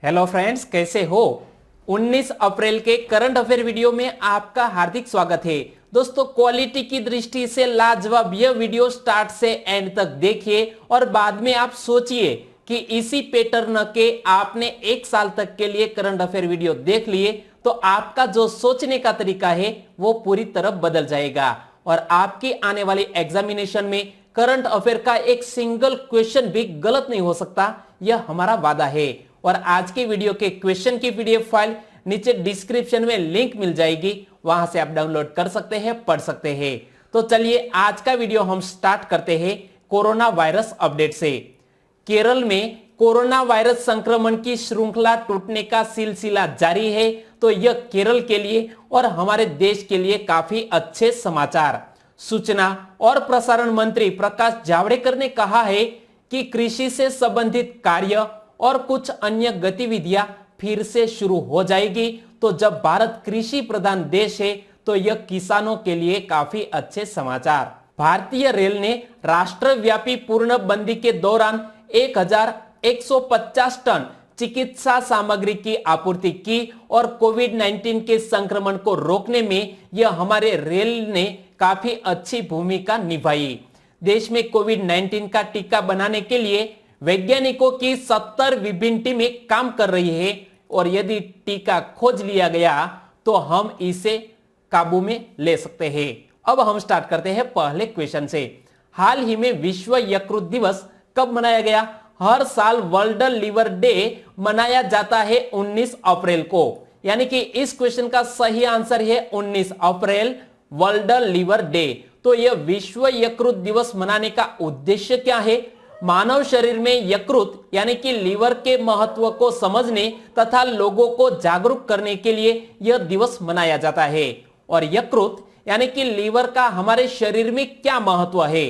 Hello friends, कैसे हो। 19 अप्रैल के करंट अफेयर वीडियो में आपका हार्दिक स्वागत है। दोस्तों, क्वालिटी की दृष्टि से लाजवाब यह वीडियो स्टार्ट से एंड तक देखिए और बाद में आप सोचिए कि इसी पैटर्न के आपने एक साल तक के लिए करंट अफेयर वीडियो देख लिए तो आपका जो सोचने का तरीका है वो पूरी तरह बदल जाएगा और आपकी आने वाली एग्जामिनेशन में करंट अफेयर का एक सिंगल क्वेश्चन भी गलत नहीं हो सकता, यह हमारा वादा है। और आज के वीडियो के क्वेश्चन की पीडीएफ फाइल नीचे डिस्क्रिप्शन में लिंक मिल जाएगी, वहां से आप डाउनलोड कर सकते हैं, पढ़ सकते हैं। तो चलिए आज का वीडियो हम स्टार्ट करते हैं कोरोना वायरस अपडेट से। केरल में कोरोना वायरस संक्रमण की श्रृंखला टूटने का सिलसिला जारी है, तो यह केरल के लिए और हमारे देश के लिए काफी अच्छे समाचार। सूचना और प्रसारण मंत्री प्रकाश जावड़ेकर ने कहा है कि कृषि से संबंधित कार्य और कुछ अन्य गतिविधियां फिर से शुरू हो जाएगी। तो जब भारत कृषि प्रधान देश है तो यह किसानों के लिए काफी अच्छे समाचार। भारतीय रेल ने राष्ट्रव्यापी पूर्णबंदी के दौरान 1150 टन चिकित्सा सामग्री की आपूर्ति की और कोविड-19 के संक्रमण को रोकने में यह हमारे रेल ने काफी अच्छी भूमिका निभाई। देश में कोविड-19 का टीका बनाने के लिए वैज्ञानिकों की 70 विभिन्न टीमें काम कर रही है और यदि टीका खोज लिया गया तो हम इसे काबू में ले सकते हैं। अब हम स्टार्ट करते हैं पहले क्वेश्चन से। हाल ही में विश्व यकृत दिवस कब मनाया गया? हर साल वर्ल्ड लिवर डे मनाया जाता है 19 अप्रैल को, यानी कि इस क्वेश्चन का सही आंसर है 19 अप्रैल वर्ल्ड लिवर डे। तो यह विश्व यकृत दिवस मनाने का उद्देश्य क्या है? मानव शरीर में यकृत यानी कि लीवर के महत्व को समझने तथा लोगों को जागरूक करने के लिए यह दिवस मनाया जाता है। और यकृत यानी कि लीवर का हमारे शरीर में क्या महत्व है?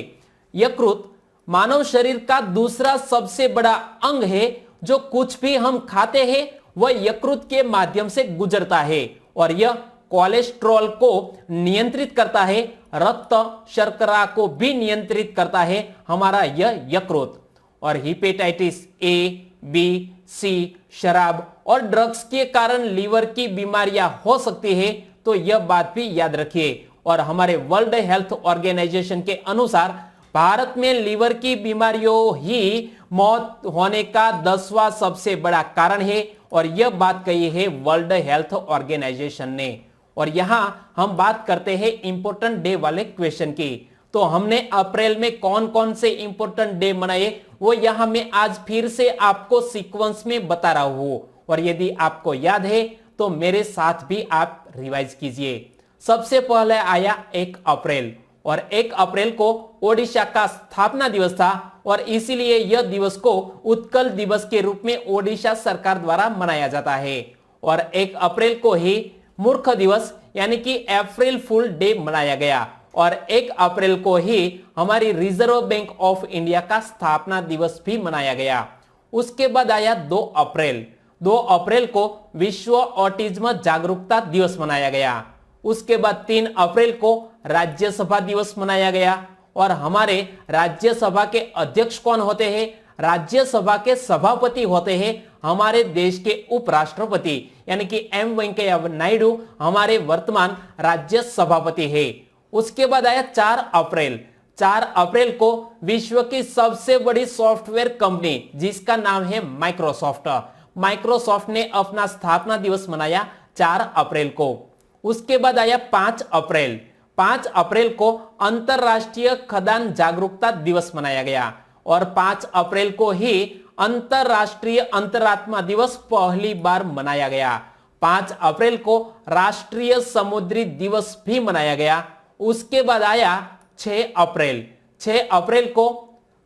यकृत मानव शरीर का दूसरा सबसे बड़ा अंग है। जो कुछ भी हम खाते हैं वह यकृत के माध्यम से गुजरता है और यह कोलेस्ट्रॉल को नियंत्रित करता है, रक्त शर्करा को भी नियंत्रित करता है हमारा यह यकृत। और हेपेटाइटिस ए, बी, सी, शराब और ड्रग्स के कारण लीवर की बीमारियां हो सकती है, तो यह बात भी याद रखिए। और हमारे वर्ल्ड हेल्थ ऑर्गेनाइजेशन के अनुसार भारत में लीवर की बीमारियों ही मौत होने का 10वां सबसे बड़ा कारण है और यह बात कही है वर्ल्ड हेल्थ ऑर्गेनाइजेशन ने। और यहां हम बात करते हैं इंपोर्टेंट डे वाले क्वेश्चन की। तो हमने अप्रैल में कौन कौन से इंपोर्टेंट डे मनाए वो यहां मैं आज फिर से आपको सीक्वेंस में बता रहा हूं और यदि आपको याद है तो मेरे साथ भी आप रिवाइज कीजिए। सबसे पहले आया 1 अप्रैल और 1 अप्रैल को ओडिशा का स्थापना दिवस था और इसीलिए यह दिवस को उत्कल दिवस के रूप में ओडिशा सरकार द्वारा मनाया जाता है। और 1 अप्रैल को ही मूर्ख दिवस यानी कि अप्रैल फूल डे मनाया गया और 1 अप्रैल को ही हमारी रिजर्व बैंक ऑफ इंडिया का स्थापना दिवस भी मनाया गया। उसके बाद आया 2 अप्रैल। 2 अप्रैल को विश्व ऑटिज्म जागरूकता दिवस मनाया गया। उसके बाद 3 अप्रैल को राज्यसभा दिवस मनाया गया और हमारे राज्यसभा के अध्यक्ष कौन होते हैं? राज्यसभा के सभापति होते हैं हमारे देश के उपराष्ट्रपति यानी कि एम वेंकैया नायडू हमारे वर्तमान राज्य सभापति है। उसके बाद आया 4 अप्रैल। 4 अप्रैल को विश्व की सबसे बड़ी सॉफ्टवेयर कंपनी जिसका नाम है माइक्रोसॉफ्ट ने अपना स्थापना दिवस मनाया 4 अप्रैल को। उसके बाद आया 5 अप्रैल। 5 अप्रैल को अंतरराष्ट्रीय खदान जागरूकता दिवस मनाया गया और 5 अप्रैल को ही अंतरराष्ट्रीय अंतरात्मा दिवस पहली बार मनाया गया। 5 अप्रैल को राष्ट्रीय समुद्री दिवस भी मनाया गया। उसके बाद आया 6 अप्रैल। 6 अप्रैल को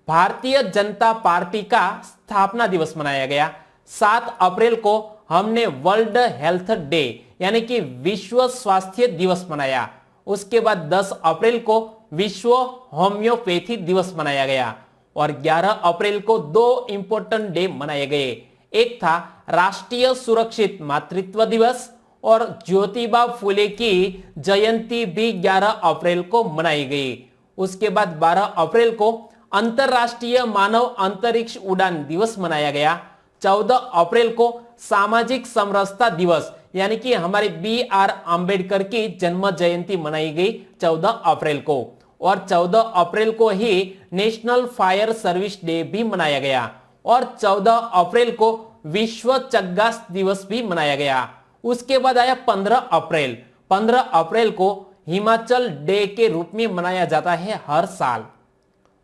भारतीय जनता पार्टी का स्थापना दिवस मनाया गया। 7 अप्रैल को हमने वर्ल्ड हेल्थ डे यानी कि विश्व स्वास्थ्य दिवस मनाया। उसके बाद 10 अप्रैल को विश्व होम्योपैथी दिवस मनाया गया और 11 अप्रैल को 2 इंपोर्टेंट डे मनाए गए। एक था राष्ट्रीय सुरक्षित मातृत्व दिवस और ज्योतिबा फुले की जयंती भी 11 अप्रैल को मनाई गई। उसके बाद 12 अप्रैल को अंतरराष्ट्रीय मानव अंतरिक्ष उड़ान दिवस मनाया गया। 14 अप्रैल को सामाजिक समरसता दिवस यानी कि हमारे B.R. अंबेडकर की जन्म जयंती मनाई गई 14 अप्रैल को, और 14 अप्रैल को ही नेशनल फायर सर्विस डे भी मनाया गया, और 14 अप्रैल को विश्व चग्गा दिवस भी मनाया गया। उसके बाद आया 15 अप्रैल। 15 अप्रैल को हिमाचल डे के रूप में मनाया जाता है हर साल।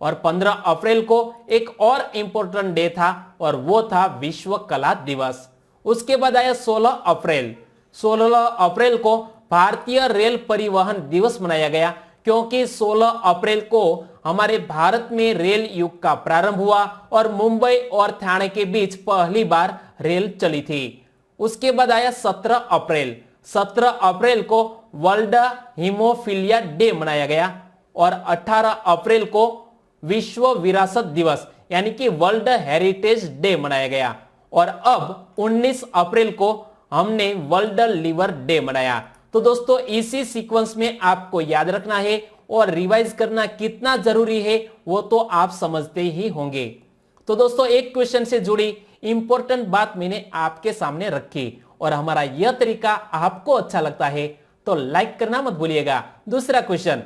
और 15 अप्रैल को एक और इंपॉर्टेंट डे था, और वो था विश्व कला दिवस। उसके बाद आया 16 अप्रैल। 16 अप्रैल को भारतीय रेल परिवहन दिवस मनाया गया, क्योंकि 16 अप्रैल को हमारे भारत में रेल युग का प्रारंभ हुआ और मुंबई और ठाणे के बीच पहली बार रेल चली थी। उसके बाद आया 17 अप्रैल। 17 अप्रैल को वर्ल्ड हीमोफीलिया डे मनाया गया, और 18 अप्रैल को विश्व विरासत दिवस यानी कि वर्ल्ड हेरिटेज डे मनाया गया, और अब 19 अप्रैल को हमने वर्ल्ड लिवर डे मनाया। तो दोस्तों इसी सीक्वेंस में आपको याद रखना है, और रिवाइज करना कितना जरूरी है वो तो आप समझते ही होंगे। तो दोस्तों एक क्वेश्चन से जुड़ी इंपॉर्टेंट बात मैंने आपके सामने रखी, और हमारा यह तरीका आपको अच्छा लगता है तो लाइक करना मत भूलिएगा। दूसरा क्वेश्चन,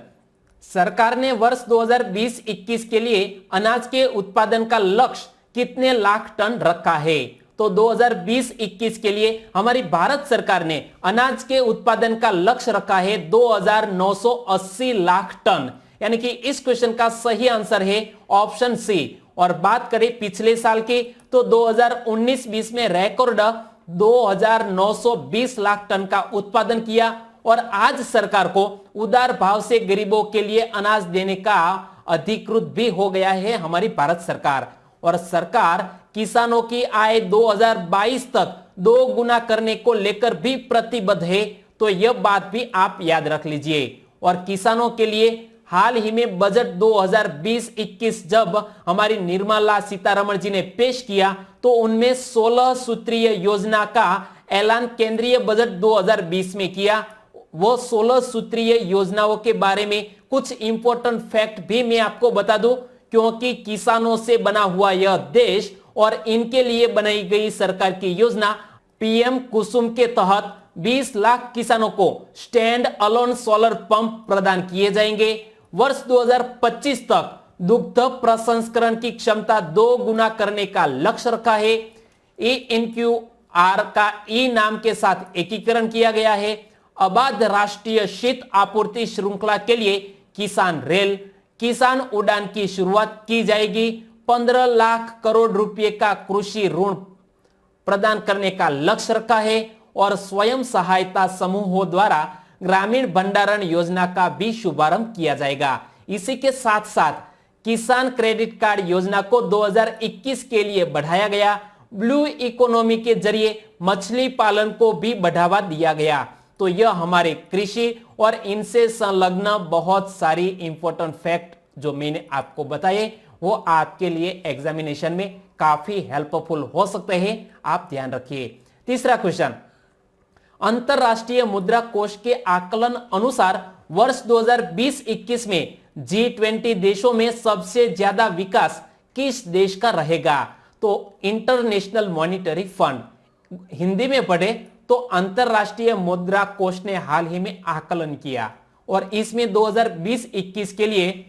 सरकार ने वर्ष 2020-21 के लिए अनाज के उत्पादन का लक्ष्य कितने लाख टन रखा है? तो 2020-21 के लिए हमारी भारत सरकार ने अनाज के उत्पादन का लक्ष्य रखा है 2980 लाख टन, यानी कि इस क्वेश्चन का सही आंसर है ऑप्शन सी। और बात करें पिछले साल की, तो 2019-20 में रिकॉर्ड 2920 लाख टन का उत्पादन किया, और आज सरकार को उदार भाव से गरीबों के लिए अनाज देने का अधिकृत भी हो गया है हमारी भारत सरकार। और सरकार किसानों की आय 2022 तक 2 गुना करने को लेकर भी प्रतिबद्ध है, तो यह बात भी आप याद रख लीजिए। और किसानों के लिए हाल ही में बजट 2020-21 जब हमारी निर्मला सीतारमण जी ने पेश किया, तो उनमें 16 सूत्रीय योजना का ऐलान केंद्रीय बजट 2020 में किया। वो 16 सूत्रीय योजनाओं के बारे में कुछ इंपॉर्टेंट फैक्ट भी मैं आपको बता दूं, क्योंकि किसानों से बना हुआ यह देश और इनके लिए बनाई गई सरकार की योजना पीएम कुसुम के तहत 20 लाख किसानों को स्टैंड अलोन सोलर पंप प्रदान किए जाएंगे। वर्ष 2025 तक दुग्ध प्रसंस्करण की क्षमता 2 गुना करने का लक्ष्य रखा है। ENQR का ई नाम के साथ एकीकरण किया गया है। अबाध राष्ट्रीय शीत आपूर्ति श्रृंखला के लिए किसान रेल, किसान उड़ान की शुरुआत की जाएगी। 15 लाख करोड़ रुपए का कृषि ऋण प्रदान करने का लक्ष्य रखा है, और स्वयं सहायता समूहों द्वारा ग्रामीण भंडारण योजना का भी शुभारंभ किया जाएगा। इसी के साथ साथ किसान क्रेडिट कार्ड योजना को 2021 के लिए बढ़ाया गया। ब्लू इकोनॉमी के जरिए मछली पालन को भी बढ़ावा दिया गया। तो यह हमारे कृषि और इनसे संलग्न बहुत सारी इंपॉर्टेंट फैक्ट जो मैंने आपको बताए वो आपके लिए एग्जामिनेशन में काफी हेल्पफुल हो सकते हैं, आप ध्यान रखिए। तीसरा क्वेश्चन, अंतरराष्ट्रीय मुद्रा कोष के आकलन अनुसार वर्ष 2020-21 में G20 देशों में सबसे ज्यादा विकास किस देश का रहेगा? तो इंटरनेशनल मॉनिटरी फंड, हिंदी में पढ़े तो अंतरराष्ट्रीय मुद्रा कोष ने हाल ही में आकलन किया, और इसमें 2020-21 के लिए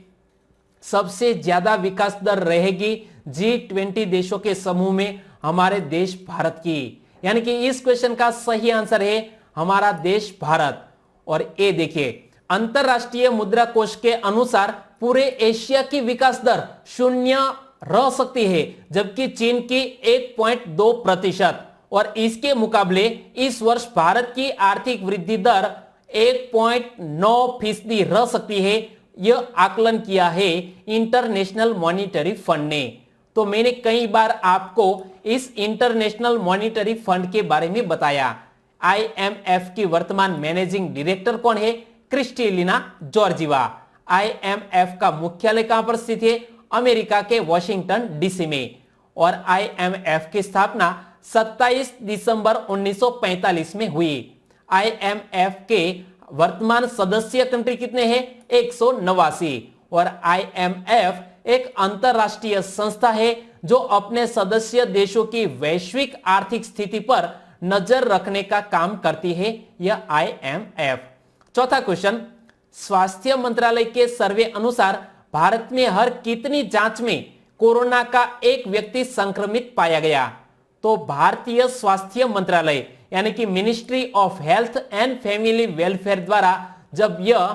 सबसे ज्यादा विकास दर रहेगी G20 देशों के समूह में हमारे देश भारत की, यानी कि इस क्वेश्चन का सही आंसर है हमारा देश भारत। और ये देखिए, अंतरराष्ट्रीय मुद्रा कोष के अनुसार पूरे एशिया की विकास दर 0 रह सकती है, जबकि चीन की 1.2%, और इसके मुकाबले इस वर्ष भारत की आर्थिक वृद्धि दर 1.9% रह सकती है। यह आकलन किया है इंटरनेशनल मॉनिटरी फंड ने। तो मैंने कई बार आपको इस इंटरनेशनल मॉनिटरी फंड के बारे में बताया। IMF की वर्तमान मैनेजिंग डायरेक्टर कौन है? Kristalina Georgieva. IMF का मुख्यालय कहां पर स्थित है? अमेरिका के वॉशिंगटन डीसी में। और IMF की स्थापना 27 दिसंबर 1945 में हुई। IMF के वर्तमान सदस्य कंट्री कितने हैं? 189। और IMF एक अंतरराष्ट्रीय संस्था है जो अपने सदस्य देशों की वैश्विक आर्थिक स्थिति पर नजर रखने का काम करती है, यह IMF। चौथा क्वेश्चन, स्वास्थ्य मंत्रालय के सर्वे अनुसार भारत में हर कितनी जांच में कोरोना का एक व्यक्ति संक्रमित पाया गया? तो भारतीय स्वास्थ्य मंत्रालय यानी कि ministry of health and family welfare द्वारा जब यह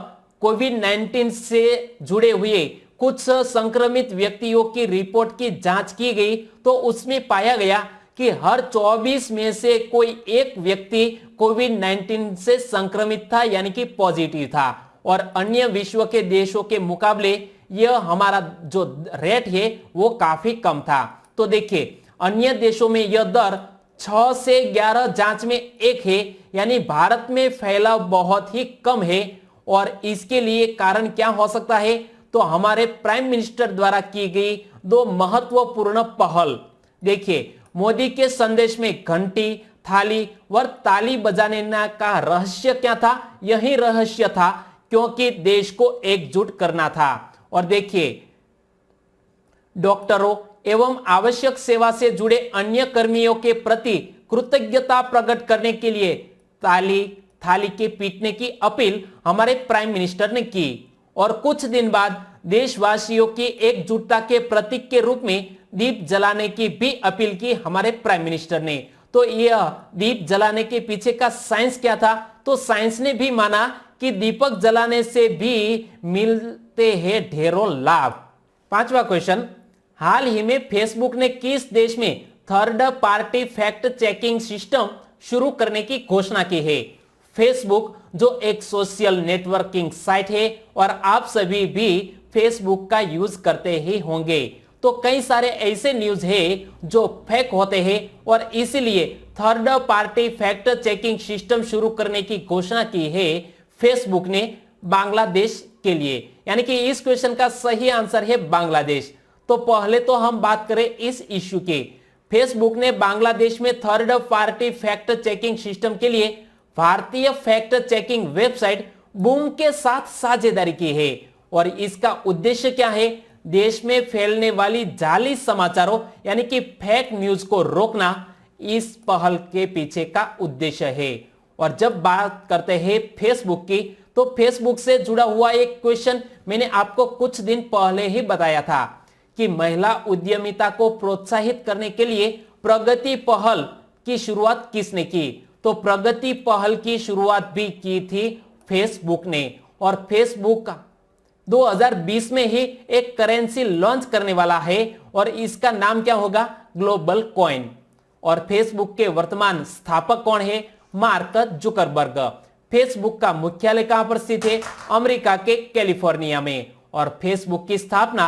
कोविड-19 से जुड़े हुए कुछ संक्रमित व्यक्तियों की रिपोर्ट की जांच की गई तो उसमें पाया गया कि हर 24 में से कोई एक व्यक्ति कोविड-19 से संक्रमित था यानी कि पॉजिटिव था, और अन्य विश्व के देशों के मुकाबले यह हमारा जो रेट है वो काफी कम था। तो देखिए अन्य देशों में यह दर 6 से 11 जांच में एक है, यानी भारत में फैलाव बहुत ही कम है। और इसके लिए कारण क्या हो सकता है? तो हमारे प्राइम मिनिस्टर द्वारा की गई 2 महत्वपूर्ण पहल। देखिए मोदी के संदेश में घंटी, थाली व ताली बजाने का रहस्य क्या था? यही रहस्य था क्योंकि देश को एकजुट करना था। और देखिए डॉक्टरों एवं आवश्यक सेवा से जुड़े अन्य कर्मियों के प्रति कृतज्ञता प्रकट करने के लिए ताली थाली के पीटने की अपील हमारे प्राइम मिनिस्टर ने की। और कुछ दिन बाद देशवासियों की एकजुटता के प्रतीक के रूप में दीप जलाने की भी अपील की हमारे प्राइम मिनिस्टर ने। तो यह दीप जलाने के पीछे का साइंस क्या था? तो साइंस ने भी माना कि दीपक जलाने से भी मिलते हैं ढेरों लाभ। पांचवा क्वेश्चन, हाल ही में फेसबुक ने किस देश में third party fact checking system शुरू करने की घोषणा की है? फेसबुक जो एक सोशल नेटवर्किंग साइट है और आप सभी भी फेसबुक का यूज करते ही होंगे, तो कई सारे ऐसे न्यूज है जो फेक होते हैं और इसीलिए third party fact checking system शुरू करने की घोषणा की है फेसबुक ने बांग्लादेश के लिए। यानी कि इस क्वेश्चन का सही आंसर है बांग्लादेश। तो पहले तो हम बात करें इस इश्यू की। फेसबुक ने बांग्लादेश में third party fact checking system के लिए भारतीय फैक्ट चेकिंग वेबसाइट बूम के साथ साझेदारी की है। और इसका उद्देश्य क्या है? देश में फैलने वाली जाली समाचारों यानी कि फेक न्यूज को रोकना इस पहल के पीछे का उद्देश्य है। और जब बात करते हैं फेसबुक की, तो फेसबुक से जुड़ा हुआ एक क्वेश्चन मैंने आपको कुछ दिन पहले ही बताया था कि महिला उद्यमिता को प्रोत्साहित करने के लिए प्रगति पहल की शुरुआत किसने की? तो प्रगति पहल की शुरुआत भी की थी फेसबुक ने। और फेसबुक 2020 में ही एक करेंसी लॉन्च करने वाला है और इसका नाम क्या होगा? Global coin. और फेसबुक के वर्तमान स्थापक कौन है? Mark Zuckerberg. फेसबुक का मुख्यालय कहां पर स्थित है? अमेरिका के कैलिफोर्निया में। और फेसबुक की स्थापना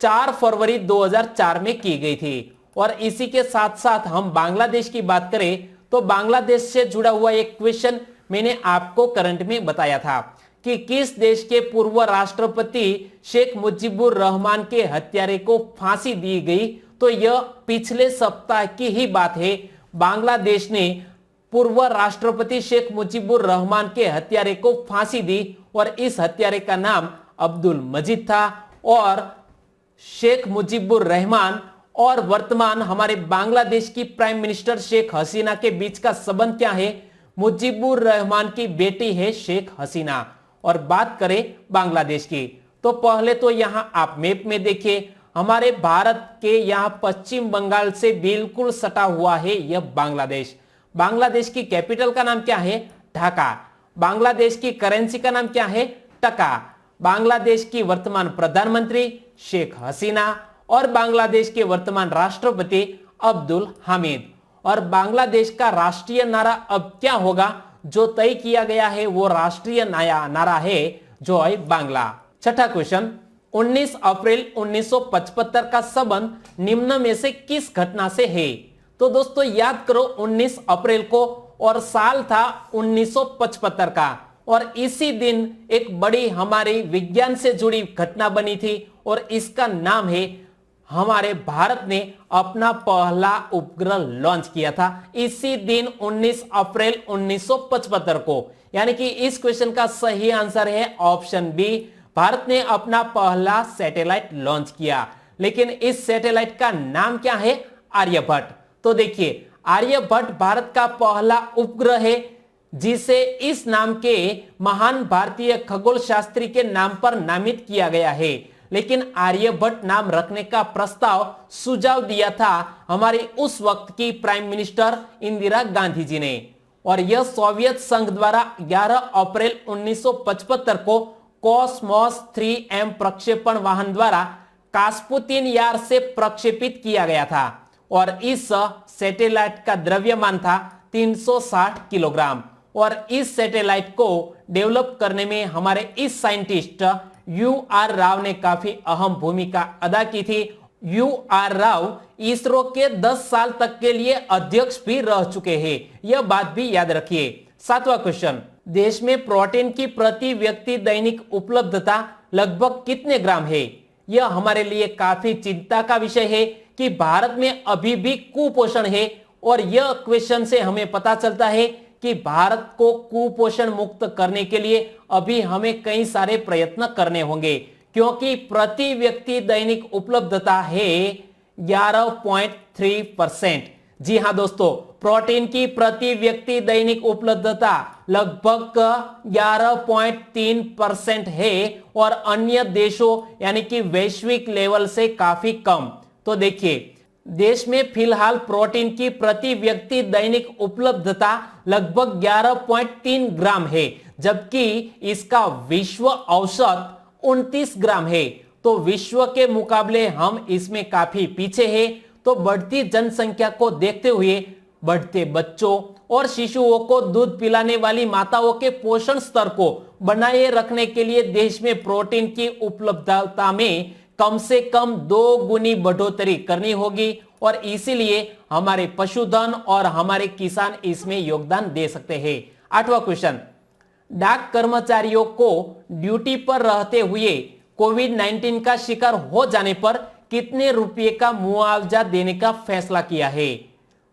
4 फरवरी 2004 में की गई थी। और इसी के साथ साथ हम बांग्लादेश की बात करें तो बांग्लादेश से जुड़ा हुआ एक क्वेश्चन मैंने आपको करंट में बताया था कि किस देश के पूर्व राष्ट्रपति शेख मुजीबुर रहमान के हत्यारे को फांसी दी गई? तो यह पिछले सप्ताह की ही बात है। बांग्लादेश ने पूर्व राष्ट्रपति शेख मुजीबुर रहमान के हत्यारे को फांसी दी और इस हत्यारे का नाम अब्दुल मजीद था। और शेख मुजीबुर रहमान और वर्तमान हमारे बांग्लादेश की प्राइम मिनिस्टर शेख हसीना के बीच का संबंध क्या है? मुजीबुर रहमान की बेटी है शेख हसीना। और बात करें बांग्लादेश की, तो पहले तो यहां आप मैप में देखिए, हमारे भारत के यहां पश्चिम बंगाल से बिल्कुल सटा हुआ है यह बांग्लादेश। बांग्लादेश की कैपिटल का नाम क्या है? ढाका। बांग्लादेश की करेंसी का नाम क्या है? टका। बांग्लादेश की वर्तमान प्रधानमंत्री शेख हसीना और बांग्लादेश के वर्तमान राष्ट्रपति अब्दुल हामिद। और बांग्लादेश का राष्ट्रीय नारा अब क्या होगा? जो तय किया गया है वो राष्ट्रीय नारा है जय बांग्ला। छठा क्वेश्चन, 19 अप्रैल 1975 का संबंध निम्न में से किस घटना से है? तो दोस्तों याद करो 19 अप्रैल को और साल था 1975 का। और इसी दिन एक बड़ी हमारी विज्ञान से जुड़ी घटना बनी थी और इसका नाम है हमारे भारत ने अपना पहला उपग्रह लॉन्च किया था इसी दिन 19 अप्रैल 1975 को। यानी कि इस क्वेश्चन का सही आंसर है ऑप्शन बी, भारत ने अपना पहला सैटेलाइट लॉन्च किया। लेकिन इस सैटेलाइट का नाम क्या है? आर्यभट्ट। तो देखिए, आर्यभट्ट भारत का पहला उपग्रह है जिसे इस नाम के महान भारतीय खगोल शास्त्री के नाम पर नामित किया गया है। लेकिन आर्यभट्ट नाम रखने का प्रस्ताव सुझाव दिया था हमारी उस वक्त की प्राइम मिनिस्टर इंदिरा गांधी जी ने, और यह सोवियत संघ द्वारा 11 अप्रैल 1975 को कॉस्मोस 3M प्रक्षेपण वाहन द्वारा कास्पुतिन यार से प्रक्षेपित किया गया था, और इस सैटेलाइट का द्रव्यमान था 360 किलोग्राम। और इस सैटेलाइट को डेवलप करने में हमारे इस साइंटिस्ट UR राव ने काफी अहम भूमिका अदा की थी। UR राव इसरो के 10 साल तक के लिए अध्यक्ष भी रह चुके हैं, यह बात भी याद रखिए। 7वां क्वेश्चन, देश में प्रोटीन की प्रति व्यक्ति दैनिक उपलब्धता लगभग कितने ग्राम है? यह हमारे लिए काफी चिंता का विषय है कि भारत में अभी भी कुपोषण है, और यह क्वेश्चन से हमें पता चलता है कि भारत को कुपोषण मुक्त करने के लिए अभी हमें कई सारे प्रयत्न करने होंगे, क्योंकि प्रति व्यक्ति दैनिक उपलब्धता है 11.3%। जी हां दोस्तों, प्रोटीन की प्रति व्यक्ति दैनिक उपलब्धता लगभग 11.3% है, और अन्य देशों यानी कि वैश्विक लेवल से काफी कम। तो देखिए, देश में फिलहाल प्रोटीन की प्रति व्यक्ति दैनिक उपलब्धता लगभग 11.3 ग्राम है, जबकि इसका विश्व औसत 29 ग्राम है। तो विश्व के मुकाबले हम इसमें काफी पीछे हैं। तो बढ़ती जनसंख्या को देखते हुए बढ़ते बच्चों और शिशुओं को दूध पिलाने वाली माताओं के पोषण स्तर को बनाए रखने के लिए देश में प्रोटीन की उपलब्धता में कम से कम 2 गुनी बढ़ोतरी करनी होगी, और इसीलिए हमारे पशुधन और हमारे किसान इसमें योगदान दे सकते हैं। 8वां क्वेश्चन, डाक कर्मचारियों को ड्यूटी पर रहते हुए कोविड-19 का शिकार हो जाने पर कितने रुपए का मुआवजा देने का फैसला किया है?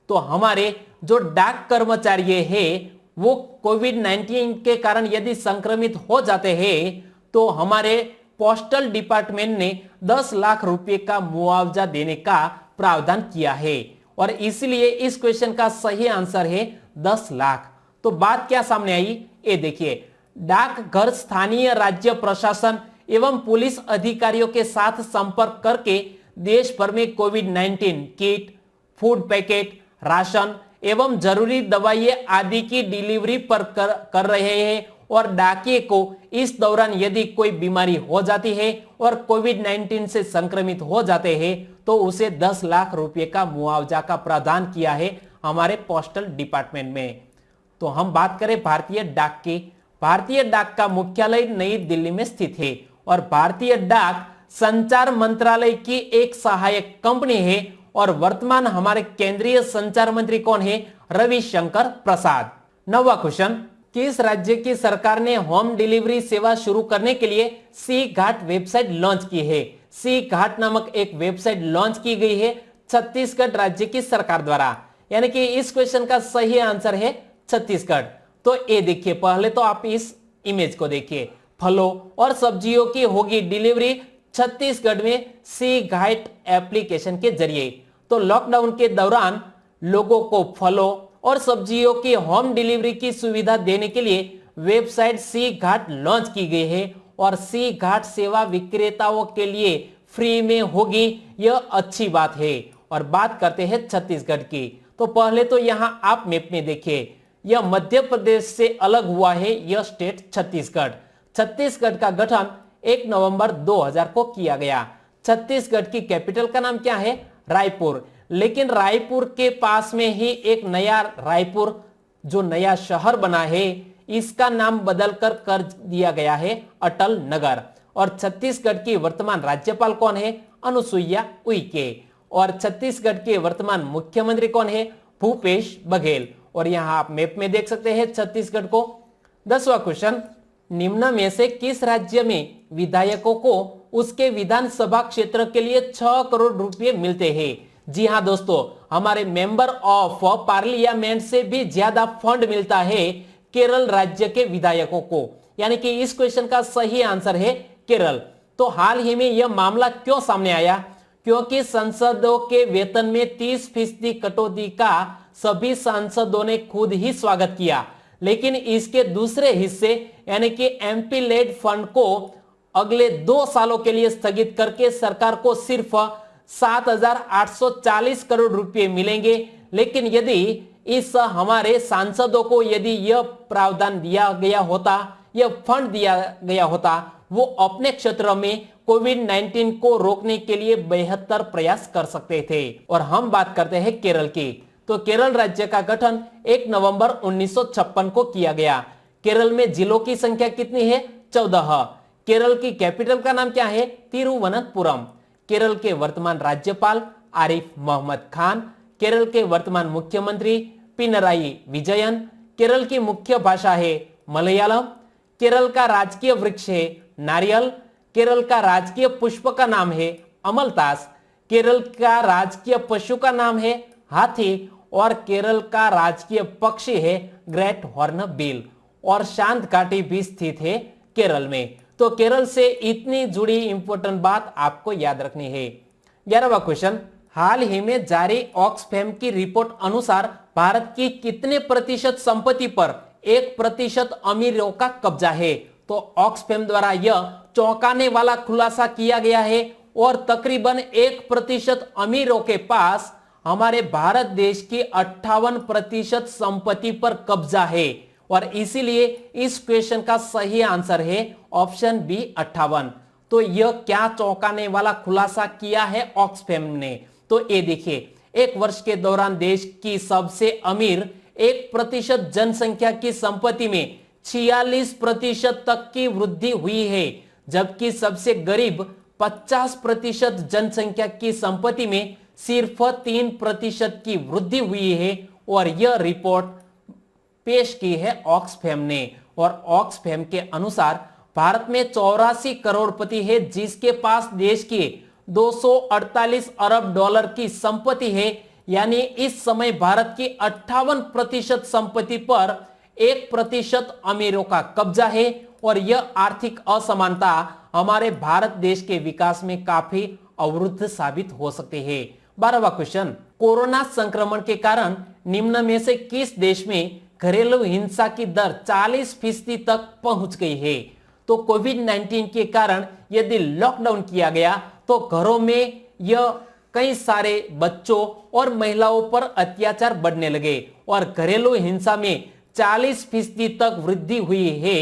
तो हमारे जो डाक कर्मचारी हैं वो कोविड-19 के कारण यदि संक्रमित हो जाते हैं तो हमारे पोस्टल डिपार्टमेंट ने 10 लाख रुपए का मुआवजा देने का प्रावधान किया है, और इसलिए इस क्वेश्चन का सही आंसर है 10 लाख। तो बात क्या सामने आई, ये देखिए, डाकघर स्थानीय राज्य प्रशासन एवं पुलिस अधिकारियों के साथ संपर्क करके देश भर में कोविड-19 किट, फूड पैकेट, राशन एवं जरूरी दवाइयां आदि की डिलीवरी पर कर रहे हैं, और डाकिये को इस दौरान यदि कोई बीमारी हो जाती है और कोविड-19 से संक्रमित हो जाते हैं तो उसे 10 लाख रुपए का मुआवजा का प्रावधान किया है हमारे पोस्टल डिपार्टमेंट में। तो हम बात करें भारतीय डाक की। भारतीय डाक का मुख्यालय नई दिल्ली में स्थित है, और भारतीय डाक संचार मंत्रालय की एक सहायक कंपनी है, और वर्तमान हमारे केंद्रीय संचार मंत्री कौन है? रविशंकर प्रसाद। 9वां क्वेश्चन, किस राज्य की सरकार ने होम डिलीवरी सेवा शुरू करने के लिए सी घाट वेबसाइट लॉन्च की है? सी घाट नामक एक वेबसाइट लॉन्च की गई है छत्तीसगढ़ राज्य की सरकार द्वारा, यानी कि इस क्वेश्चन का सही आंसर है छत्तीसगढ़। तो ये देखिए, पहले तो आप इस इमेज को देखिए, फलों और सब्जियों की होगी डिलीवरी छत्तीसगढ़ में सी घाट एप्लीकेशन के जरिए। तो लॉकडाउन के दौरान लोगों को फलों और सब्जियों की होम डिलीवरी की सुविधा देने के लिए वेबसाइट सी घाट लॉन्च की गई है, और सी घाट सेवा विक्रेताओं के लिए फ्री में होगी, यह अच्छी बात है। और बात करते हैं छत्तीसगढ़ की। तो पहले तो यहां आप मैप में देखिए, यह मध्य प्रदेश से अलग हुआ है यह स्टेट छत्तीसगढ़। छत्तीसगढ़ का गठन 1 नवंबर 2000 को किया गया। छत्तीसगढ़ की कैपिटल का नाम क्या है? रायपुर। लेकिन रायपुर के पास में ही एक नया रायपुर जो नया शहर बना है, इसका नाम बदलकर कर दिया गया है अटल नगर। और छत्तीसगढ़ की वर्तमान राज्यपाल कौन है? अनुसुईया उइके। और छत्तीसगढ़ के वर्तमान मुख्यमंत्री कौन है? भूपेश बघेल। और यहां आप मैप में देख सकते हैं छत्तीसगढ़ को। 10वां क्वेश्चन, निम्न में से किस राज्य में विधायकों को उसके विधानसभा क्षेत्र के लिए 6 करोड़ रुपए मिलते हैं? जी हां दोस्तों, हमारे मेंबर ऑफ पार्लियामेंट से भी ज्यादा फंड मिलता है केरल राज्य के विधायकों को, यानी कि इस क्वेश्चन का सही आंसर है केरल। तो हाल ही में यह मामला क्यों सामने आया? क्योंकि सांसदों के वेतन में 30% कटौती का सभी सांसदों ने खुद ही स्वागत किया, लेकिन इसके दूसरे हिस्से यानी कि एमपी लेड फंड को अगले 2 सालों के लिए स्थगित करके सरकार को सिर्फ 7,840 करोड़ रुपए मिलेंगे। लेकिन यदि इस हमारे सांसदों को यदि यह प्रावधान दिया गया होता, यह फंड दिया गया होता, वो अपने क्षेत्र में कोविड-19 को रोकने के लिए बेहतर प्रयास कर सकते थे। और हम बात करते हैं केरल की, तो केरल राज्य का गठन 1 नवंबर 1956 को किया गया। केरल में जिलों की संख्या कितनी है? 14। केरल की कैपिटल का नाम क्या है? तिरुवनंतपुरम। केरल के वर्तमान राज्यपाल आरिफ मोहम्मद खान, केरल के वर्तमान मुख्यमंत्री पिनराई विजयन। केरल की मुख्य भाषा है मलयालम। केरल का राजकीय वृक्ष है नारियल। केरल का राजकीय पुष्प का नाम है अमलतास। केरल का राजकीय पशु का नाम है हाथी और केरल का राजकीय पक्षी है ग्रेट हॉर्न बिल। और शांत घाटी भी स्थित है केरल में। तो केरल से इतनी जुड़ी इंपॉर्टेंट बात आपको याद रखनी है। 11वां क्वेश्चन, हाल ही में जारी ऑक्सफैम की रिपोर्ट अनुसार भारत की कितने प्रतिशत संपत्ति पर 1% अमीरों का कब्जा है? तो ऑक्सफैम द्वारा यह चौंकाने वाला खुलासा किया गया है और तकरीबन 1% अमीरों के पास हमारे भारत देश की 58% संपत्ति पर कब्जा है। और इसीलिए इस क्वेश्चन का सही आंसर है ऑप्शन बी 58। तो यह क्या चौंकाने वाला खुलासा किया है ऑक्सफैम ने? तो ये देखिए, एक वर्ष के दौरान देश की सबसे अमीर 1% जनसंख्या की संपत्ति में 46% तक की वृद्धि हुई है, जबकि सबसे गरीब 50% जनसंख्या की संपत्ति में सिर्फ 3% की वृद्धि हुई है। और यह रिपोर्ट पेश की है ऑक्सफैम ने। और ऑक्सफैम के अनुसार भारत में 84 करोड़पति है, जिसके पास देश के 248 अरब डॉलर की संपत्ति है। यानी इस समय भारत की 58% संपत्ति पर 1% अमीरों का कब्जा है। और यह आर्थिक असमानता हमारे भारत देश के विकास में काफी अवरुद्ध साबित हो सकती है। 12वां क्वेश्चन, कोरोना संक्रमण के कारण निम्न में से किस देश में घरेलू हिंसा की दर 40% तक पहुंच गई है? तो कोविड-19 के कारण यदि लॉकडाउन किया गया तो घरों में यह कई सारे बच्चों और महिलाओं पर अत्याचार बढ़ने लगे और घरेलू हिंसा में 40% तक वृद्धि हुई है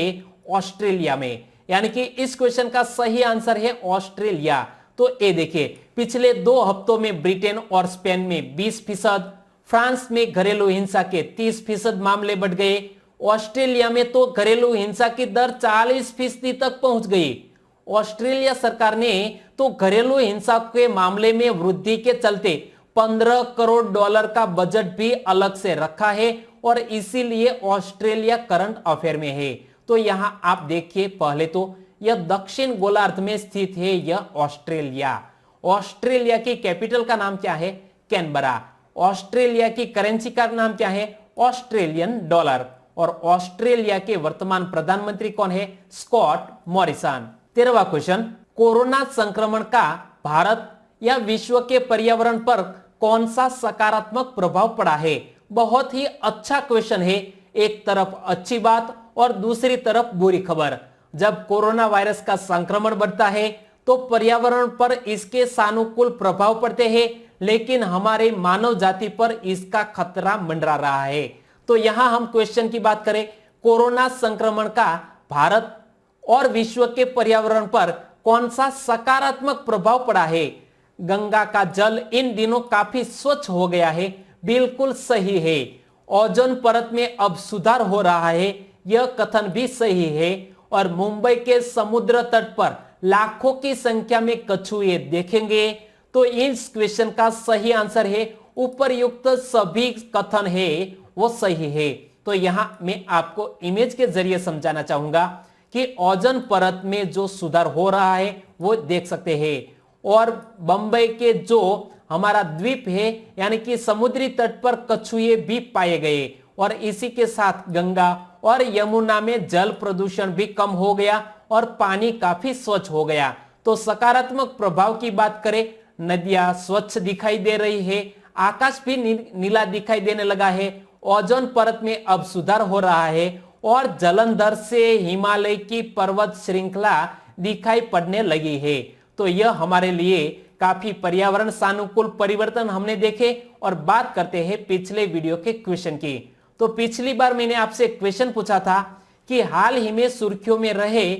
ऑस्ट्रेलिया में। यानी कि इस क्वेश्चन का सही आंसर है ऑस्ट्रेलिया। तो ये देखिए, पिछले 2 हफ्तों में ब्रिटेन और स्पेन में 20%, फ्रांस में घरेलू हिंसा के 30% मामले बढ़ गए। ऑस्ट्रेलिया में तो घरेलू हिंसा की दर 40% तक पहुंच गई। ऑस्ट्रेलिया सरकार ने तो घरेलू हिंसा के मामले में वृद्धि के चलते 15 करोड़ डॉलर का बजट भी अलग से रखा है और इसीलिए ऑस्ट्रेलिया करंट अफेयर में है। तो यहां आप देखिए, पहले तो यह दक्षिण गोलार्ध में स्थित है यह ऑस्ट्रेलिया। ऑस्ट्रेलिया की कैपिटल का नाम क्या है? कैनबरा। ऑस्ट्रेलिया की करेंसी का नाम क्या है? Australian dollar. और ऑस्ट्रेलिया के वर्तमान प्रधानमंत्री कौन है? Scott Morrison. 13वां क्वेश्चन, कोरोना संक्रमण का भारत या विश्व के पर्यावरण पर कौन सा सकारात्मक प्रभाव पड़ा है? बहुत ही अच्छा क्वेश्चन है। एक तरफ अच्छी बात और दूसरी तरफ बुरी खबर। जब कोरोना वायरस का संक्रमण बढ़ता है तो पर्यावरण पर इसके सानुकूल प्रभाव पड़ते हैं, लेकिन हमारे मानव जाति पर इसका खतरा मंडरा रहा है। तो यहां हम क्वेश्चन की बात करें, कोरोना संक्रमण का भारत और विश्व के पर्यावरण पर कौन सा सकारात्मक प्रभाव पड़ा है? गंगा का जल इन दिनों काफी स्वच्छ हो गया है, बिल्कुल सही है। ओजोन परत में अब सुधार हो रहा है, यह कथन भी सही है। और मुंबई के समुद्र तट पर लाखों की संख्या में कछुए देखेंगे। तो इस क्वेश्चन का सही आंसर है उपरयुक्त सभी कथन है वो सही है। तो यहां मैं आपको इमेज के जरिए समझाना चाहूंगा कि ओजोन परत में जो सुधार हो रहा है वो देख सकते हैं। और बंबई के जो हमारा द्वीप है यानी कि समुद्री तट पर कछुए भी पाए गए और इसी के साथ गंगा और यमुना में जल प्रदूषण भी कम हो गया और पानी काफी स्वच्छ हो गया। तो सकारात्मक प्रभाव की बात करें, नदियां स्वच्छ दिखाई दे रही है, आकाश भी नीला दिखाई देने लगा है, ओजोन परत में अब सुधार हो रहा है और जलंधर से हिमालय की पर्वत श्रृंखला दिखाई पड़ने लगी है। तो यह हमारे लिए काफी पर्यावरण सानुकूल परिवर्तन हमने देखे। और बात करते हैं पिछले वीडियो के क्वेश्चन की। तो पिछली बार मैंने आपसे क्वेश्चन पूछा था कि हाल ही में सुर्खियों में रहे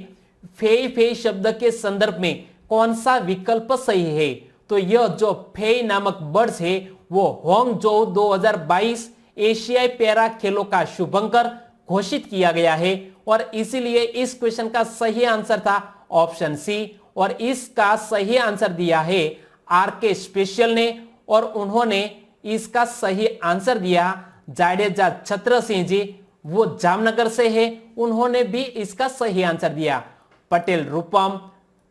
फेई फेई शब्द के संदर्भ में कौन सा विकल्प सही है। तो यह जो फेई नामक बर्ड्स है वो होंगजो 2022 एशियाई पैरा खेलों का शुभंकर घोषित किया गया है और इसीलिए इस क्वेश्चन का सही आंसर था ऑप्शन सी। और इसका सही आंसर दिया है आरके स्पेशल ने और उन्होंने इसका सही आंसर दिया जाडेजा छत्र सिंह जी, वो जामनगर से है, उन्होंने भी इसका सही आंसर दिया। पटेल रूपम,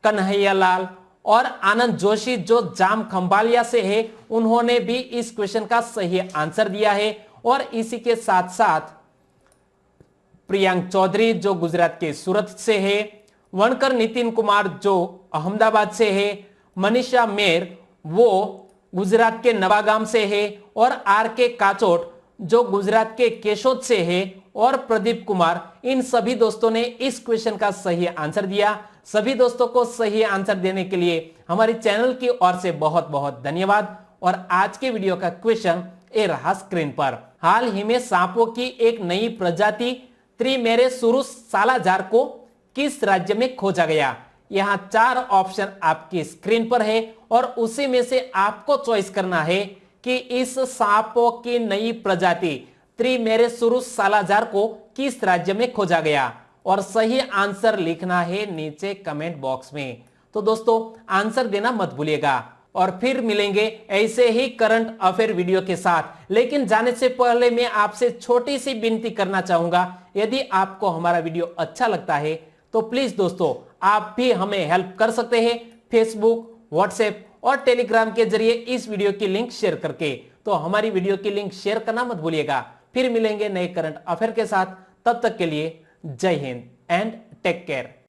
कन्हैयालाल और आनंद जोशी जो जाम खंभालिया से है, उन्होंने भी इस क्वेश्चन का सही आंसर दिया है। और इसी के साथ साथ प्रियांक चौधरी जो गुजरात के सूरत से है, वनकर नितिन कुमार जो अहमदाबाद से है, मनीषा मेर वो गुजरात के नवागाम से है और आर के काचोट जो गुजरात के केशोद से है और प्रदीप कुमार, इन सभी दोस्तों ने इस क्वेश्चन का सही आंसर दिया। सभी दोस्तों को सही आंसर देने के लिए हमारे चैनल की ओर से बहुत बहुत धन्यवाद। और आज के वीडियो का क्वेश्चन ये रहा स्क्रीन पर। हाल ही में सांपों की एक नई प्रजाति त्रिमेरेसुरुस सालाजार को किस राज्य में खोजा गया। यहाँ 4 ऑप्शन आपकी स्क्रीन पर है और उसी में से आपको चॉइस करना है कि इस सांपों की नई प्रजाति त्रिमेरेसुरुस सालाजार को किस राज्य में खोजा गया और सही आंसर लिखना है नीचे कमेंट बॉक्स में। तो दोस्तों आंसर देना मत भूलिएगा और फिर मिलेंगे ऐसे ही करंट अफेयर वीडियो के साथ। लेकिन जाने से पहले मैं आपसे छोटी सी विनती करना चाहूंगा, यदि आपको हमारा वीडियो अच्छा लगता है तो प्लीज दोस्तों आप भी हमें हेल्प कर सकते हैं फेसबुक, व्हाट्सएप और टेलीग्राम के जरिए इस वीडियो की लिंक शेयर करके। तो हमारी वीडियो की लिंक शेयर करना मत भूलिएगा। फिर मिलेंगे नए करंट अफेयर के साथ, तब तक के लिए जय हिंद एंड टेक केयर।